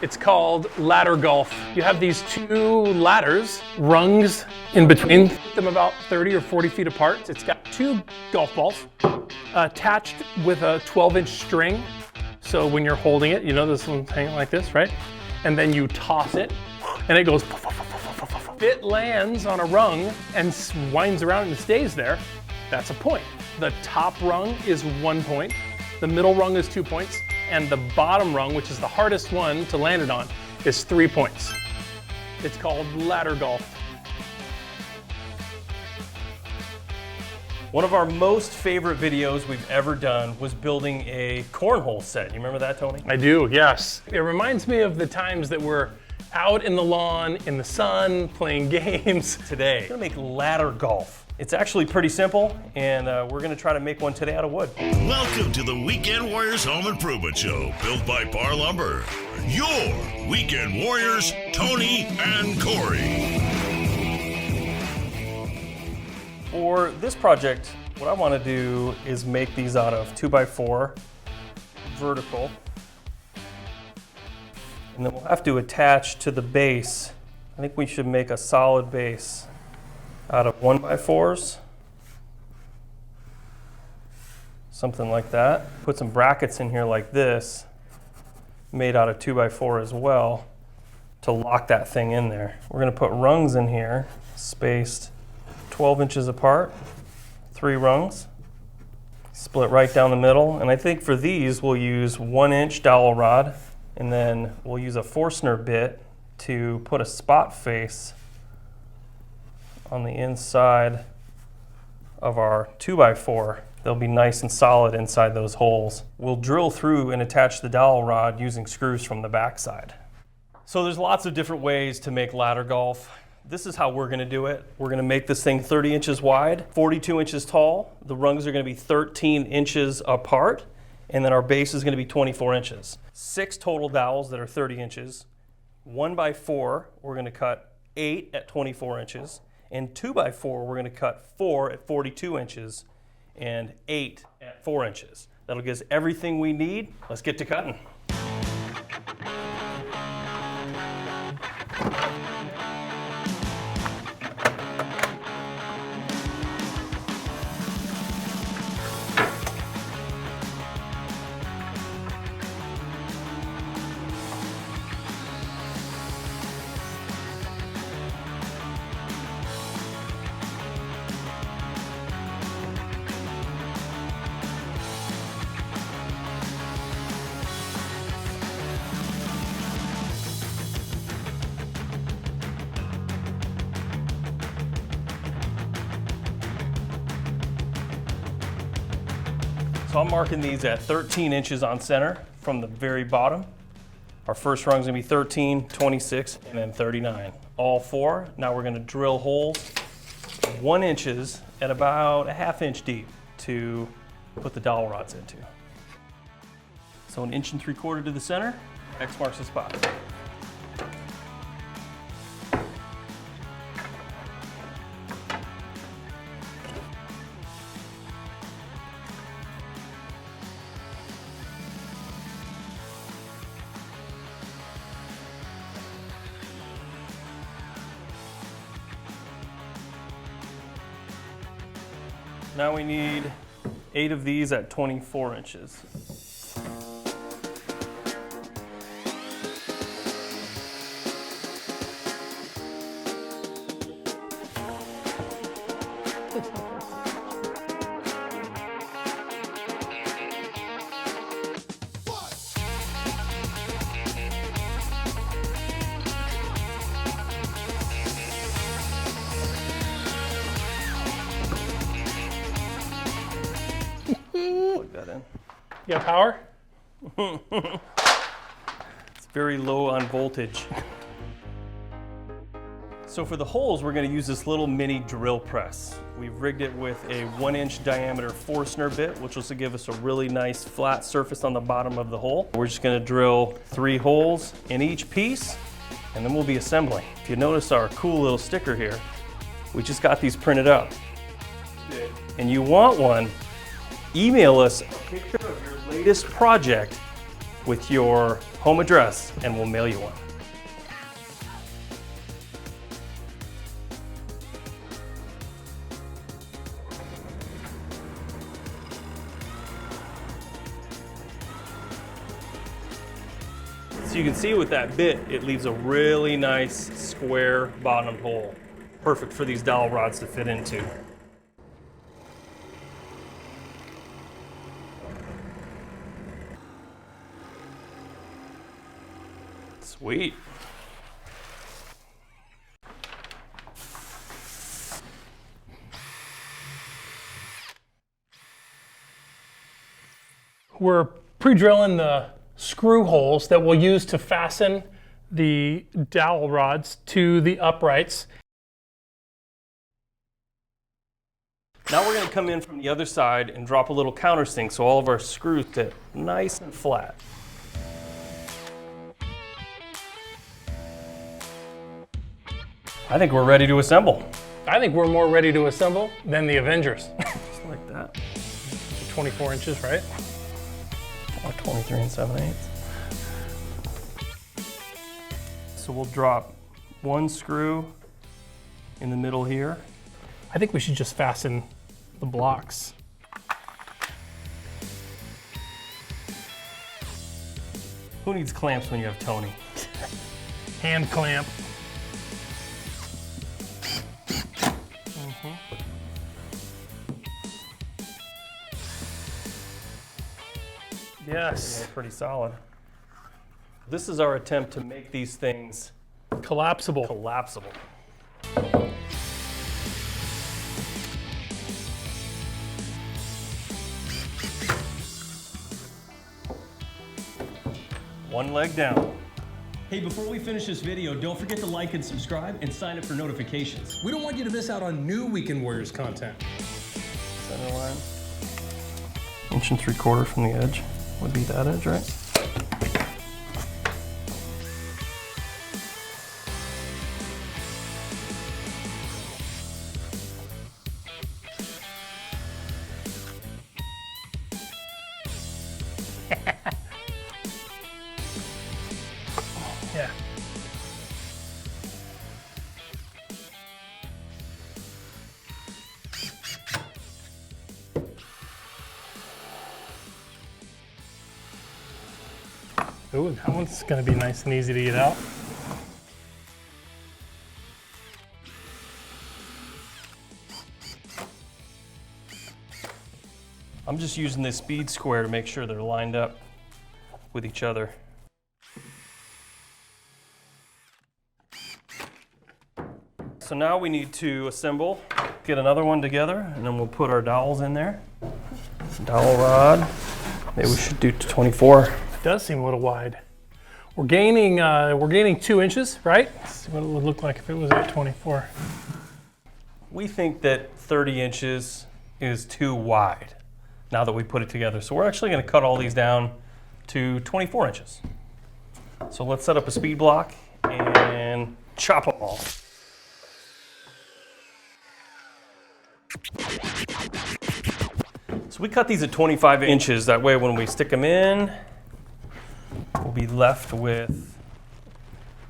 It's called ladder golf. You have these two ladders, rungs in between them about 30 or 40 feet apart. It's got two golf balls attached with a 12-inch string. So when you're holding it, you know this one's hanging like this, right? And then you toss it and it goes. If it lands on a rung and winds around and stays there, that's a point. The top rung is 1 point, the middle rung is 2 points, and the bottom rung, which is the hardest one to land it on, is 3 points. It's called ladder golf. One of our most favorite videos we've ever done was building a cornhole set. You remember that, Tony? I do, yes. It reminds me of the times that we're out in the lawn, in the sun, playing games. Today, we're gonna make ladder golf. It's actually pretty simple, and we're gonna try to make one today out of wood. Welcome to the Weekend Warriors Home Improvement Show, built by Parr Lumber. Your Weekend Warriors, Tony and Corey. For this project, what I wanna do is make these out of 2x4 vertical. And then we'll have to attach to the base. I think we should make a solid base out of 1x4s. Something like that. Put some brackets in here like this, made out of 2x4 as well, to lock that thing in there. We're gonna put rungs in here, spaced 12 inches apart, 3 rungs, split right down the middle. And I think for these, we'll use 1-inch dowel rod, and then we'll use a Forstner bit to put a spot face on the inside of our 2x4. They'll be nice and solid inside those holes. We'll drill through and attach the dowel rod using screws from the backside. So there's lots of different ways to make ladder golf. This is how we're gonna do it. We're gonna make this thing 30 inches wide, 42 inches tall. The rungs are gonna be 13 inches apart, and then our base is gonna be 24 inches. 6 total dowels that are 30 inches. 1x4, we're gonna cut 8 at 24 inches. And 2x4, we're gonna cut 4 at 42 inches and 8 at 4 inches. That'll give us everything we need. Let's get to cutting. So I'm marking these at 13 inches on center from the very bottom. Our first rung is gonna be 13, 26, and then 39. All 4. Now we're gonna drill holes 1 inch at about a 1/2 inch deep to put the dowel rods into. So 1 3/4 to the center, X marks the spot. Now we need 8 of these at 24 inches. Plug that in. You got power? It's very low on voltage. So for the holes, we're going to use this little mini drill press. We've rigged it with a 1 inch diameter Forstner bit, which will give us a really nice flat surface on the bottom of the hole. We're just going to drill 3 holes in each piece, and then we'll be assembling. If you notice our cool little sticker here, we just got these printed up. And you want one, email us a picture of your latest project with your home address, and we'll mail you one. So you can see with that bit, it leaves a really nice square bottomed hole. Perfect for these dowel rods to fit into. Sweet. We're pre-drilling the screw holes that we'll use to fasten the dowel rods to the uprights. Now we're going to come in from the other side and drop a little countersink so all of our screws sit nice and flat. I think we're ready to assemble. I think we're more ready to assemble than the Avengers. Just like that. 24 inches, right? Or 23 7/8. So we'll drop one screw in the middle here. I think we should just fasten the blocks. Who needs clamps when you have Tony? Hand clamp. Yes. Yeah, pretty solid. This is our attempt to make these things Collapsible. collapsible. One leg down. Hey, before we finish this video, don't forget to like and subscribe and sign up for notifications. We don't want you to miss out on new Weekend Warriors content. Center line. 1 3/4 from the edge would be that edge, right? Yeah. Ooh, that one's gonna be nice and easy to get out. I'm just using this speed square to make sure they're lined up with each other. So now we need to assemble, get another one together, and then we'll put our dowels in there. Dowel rod, maybe we should do 24. It does seem a little wide. We're gaining 2 inches, right? Let's see what it would look like if it was at 24. We think that 30 inches is too wide now that we put it together. So we're actually going to cut all these down to 24 inches. So let's set up a speed block and chop them all. So we cut these at 25 inches. That way when we stick them in, we'll be left with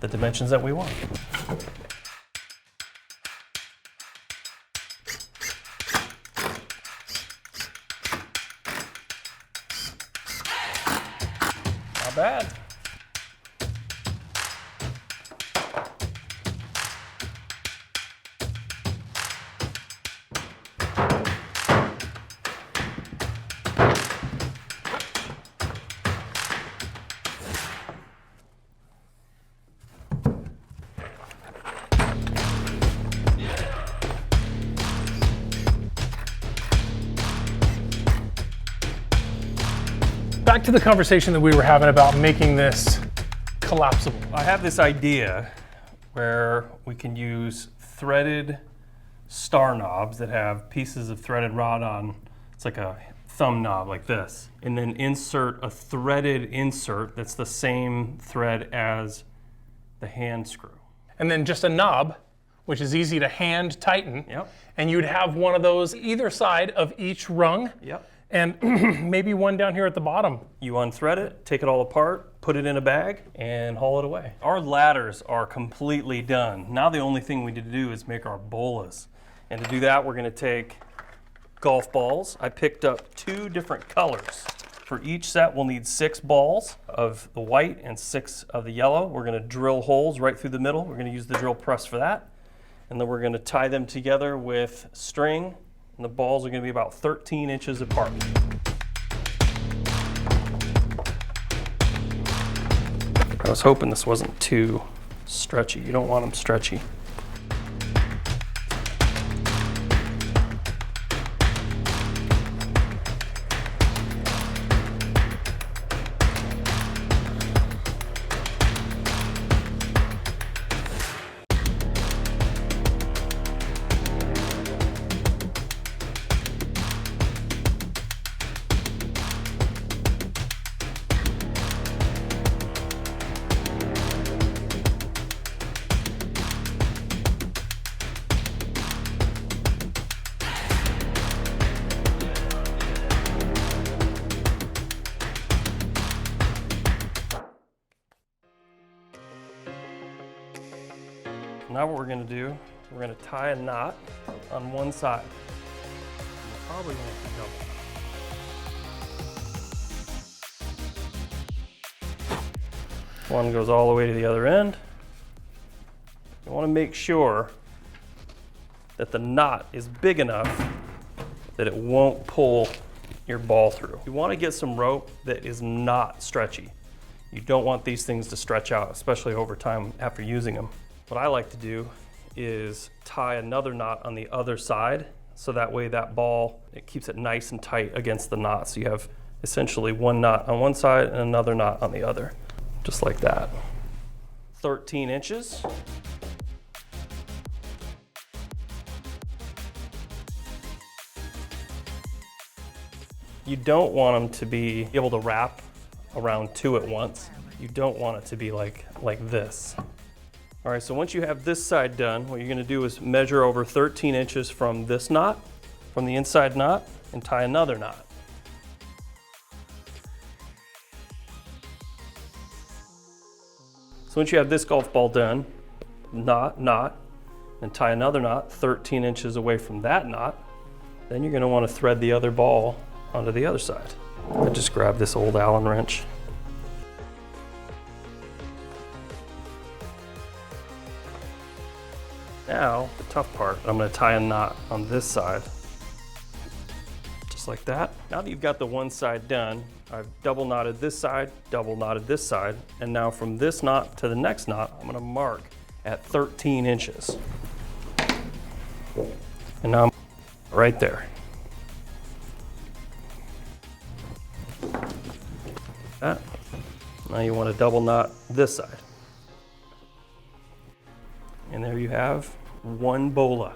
the dimensions that we want. Not bad. Back to the conversation that we were having about making this collapsible. I have this idea where we can use threaded star knobs that have pieces of threaded rod on. It's like a thumb knob like this. And then insert a threaded insert that's the same thread as the hand screw. And then just a knob, which is easy to hand tighten. Yep. And you'd have one of those either side of each rung. Yep. and maybe one down here at the bottom. You unthread it, take it all apart, put it in a bag, and haul it away. Our ladders are completely done. Now the only thing we need to do is make our bolas. And to do that, we're gonna take golf balls. I picked up 2 different colors. For each set, we'll need 6 balls of the white and 6 of the yellow. We're gonna drill holes right through the middle. We're gonna use the drill press for that. And then we're gonna tie them together with string, and the balls are gonna be about 13 inches apart. I was hoping this wasn't too stretchy. You don't want them stretchy. Now what we're gonna do, we're gonna tie a knot on one side. We're probably gonna have to double. One goes all the way to the other end. You wanna make sure that the knot is big enough that it won't pull your ball through. You wanna get some rope that is not stretchy. You don't want these things to stretch out, especially over time after using them. What I like to do is tie another knot on the other side, so that way that ball, it keeps it nice and tight against the knot. So you have essentially one knot on one side and another knot on the other, just like that. 13 inches. You don't want them to be able to wrap around 2 at once. You don't want it to be like this. All right, so once you have this side done, what you're gonna do is measure over 13 inches from this knot, from the inside knot, and tie another knot. So once you have this golf ball done, knot, and tie another knot 13 inches away from that knot, then you're gonna wanna thread the other ball onto the other side. I just grabbed this old Allen wrench. Now, the tough part, I'm gonna tie a knot on this side, just like that. Now that you've got the one side done, I've double knotted this side, double knotted this side, and now from this knot to the next knot, I'm gonna mark at 13 inches. And now I'm right there. That. Now you want to double knot this side. And there you have one bola.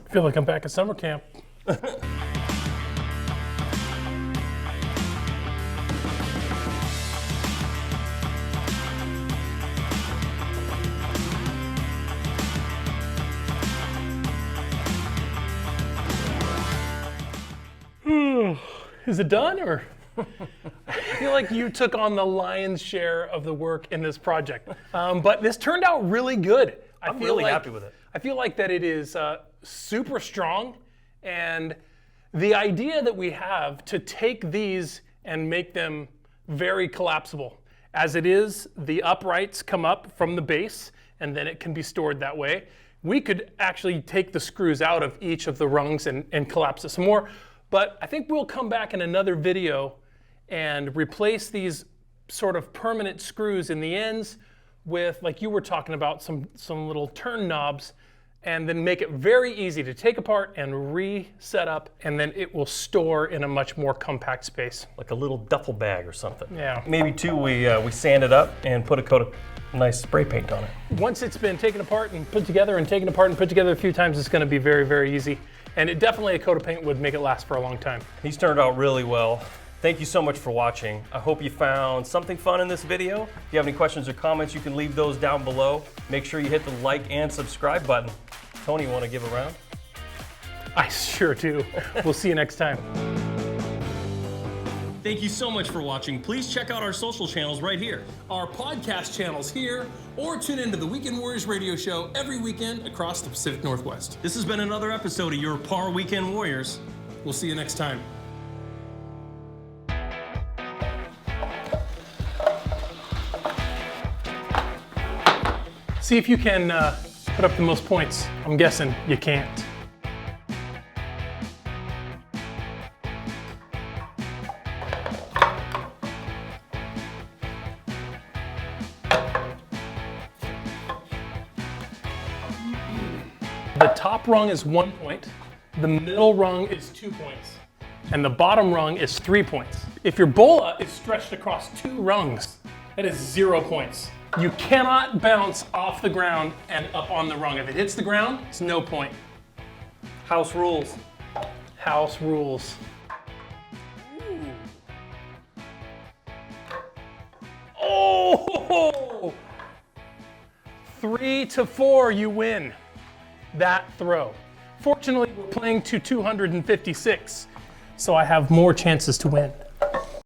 I feel like I'm back at summer camp. Is it done, or? I feel like you took on the lion's share of the work in this project. But this turned out really good. I'm really happy with it. I feel like that it is super strong, and the idea that we have to take these and make them very collapsible. As it is, the uprights come up from the base, and then it can be stored that way. We could actually take the screws out of each of the rungs and collapse it some more, but I think we'll come back in another video and replace these sort of permanent screws in the ends with, like you were talking about, some little turn knobs, and then make it very easy to take apart and reset up, and then it will store in a much more compact space. Like a little duffel bag or something. Yeah. Maybe too, we sand it up and put a coat of nice spray paint on it. Once it's been taken apart and put together and taken apart and put together a few times, it's going to be very, very easy. And it definitely, a coat of paint would make it last for a long time. These turned out really well. Thank you so much for watching. I hope you found something fun in this video. If you have any questions or comments, you can leave those down below. Make sure you hit the like and subscribe button. Tony, you want to give a round? I sure do. We'll see you next time. Thank you so much for watching. Please check out our social channels right here. Our podcast channels here, or tune into the Weekend Warriors radio show every weekend across the Pacific Northwest. This has been another episode of your Parr Weekend Warriors. We'll see you next time. See if you can put up the most points. I'm guessing you can't. The top rung is 1 point, the middle rung is 2 points, and the bottom rung is 3 points. If your bola is stretched across 2 rungs, that is 0 points. You cannot bounce off the ground and up on the rung. If it hits the ground, it's no point. House rules. House rules. Oh! 3 to 4, you win that throw. Fortunately, we're playing to 256, so I have more chances to win.